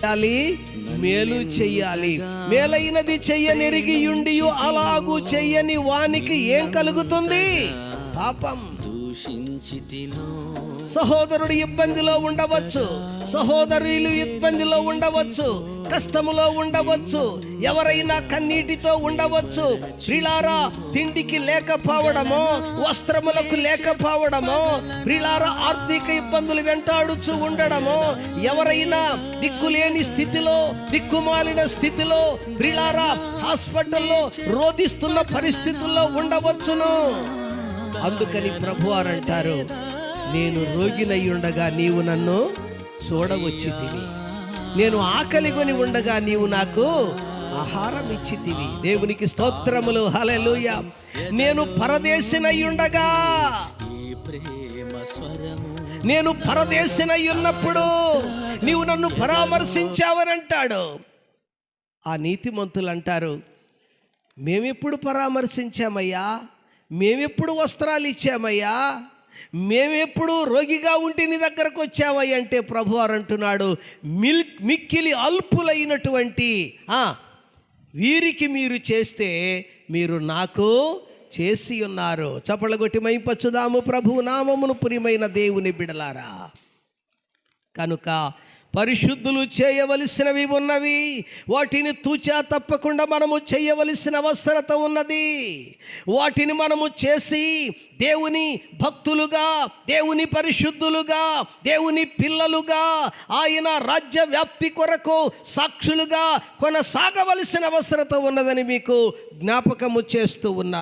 చేయాలి, మేలు చెయ్యాలి. మేలైనది చెయ్యనెరిగియుండి అలాగూ చెయ్యని వానికి ఏం కలుగుతుంది? పాపం. సహోదరుడు ఇబ్బందిలో ఉండవచ్చు, సహోదరులు ఇబ్బందిలో ఉండవచ్చు, కష్టములో ఉండవచ్చు, ఎవరైనా కన్నీటితో ఉండవచ్చు. ప్రియులారా, తిండికి లేకపోవడమో, వస్త్రములకు లేకపోవడమో, ప్రియులారా ఆర్థిక ఇబ్బందులు వెంటాడుచు ఉండడమో, ఎవరైనా దిక్కులేని స్థితిలో, దిక్కుమాలిన స్థితిలో, ప్రియులారా హాస్పిటల్లో రోధిస్తున్న పరిస్థితుల్లో ఉండవచ్చును. అందుకని ప్రభువారు అంటారు, నేను రోగినై ఉండగా నీవు నన్ను చూడవచ్చితివి, నేను ఆకలిగొని ఉండగా నీవు నాకు ఆహారం ఇచ్చితివి. దేవునికి స్తోత్రములు, హల్లెలూయా. నేను పరదేశినై ఉండగా, నేను పరదేశినై ఉన్నప్పుడు నీవు నన్ను పరామర్శించావని అంటాడు. ఆ నీతిమంతులు అంటారు, మేమెప్పుడు పరామర్శించామయ్యా, మేమెప్పుడు వస్త్రాలు ఇచ్చామయ్యా, మేమెప్పుడు రోగిగా ఉంటే నీ దగ్గరకు వచ్చావయ్య అంటే ప్రభువారు అంటున్నాడు, మిక్కిలి అల్పులైనటువంటి వీరికి మీరు చేస్తే మీరు నాకు చేసి ఉన్నారు. చప్పట్లు కొట్టి మైపచ్చుదాము ప్రభువు నామమును. ప్రియమైన దేవుని బిడలారా, కనుక పరిశుద్ధులు చేయవలసినవి ఉన్నవి, వాటిని తూచా తప్పకుండా మనము చేయవలసిన అవసరత ఉన్నది. వాటిని మనము చేసి దేవుని భక్తులుగా, దేవుని పరిశుద్ధులుగా, దేవుని పిల్లలుగా, ఆయన రాజ్య వ్యాప్తి కొరకు సాక్షులుగా కొనసాగవలసిన అవసరత ఉన్నదని మీకు జ్ఞాపకము చేస్తూ ఉన్నా.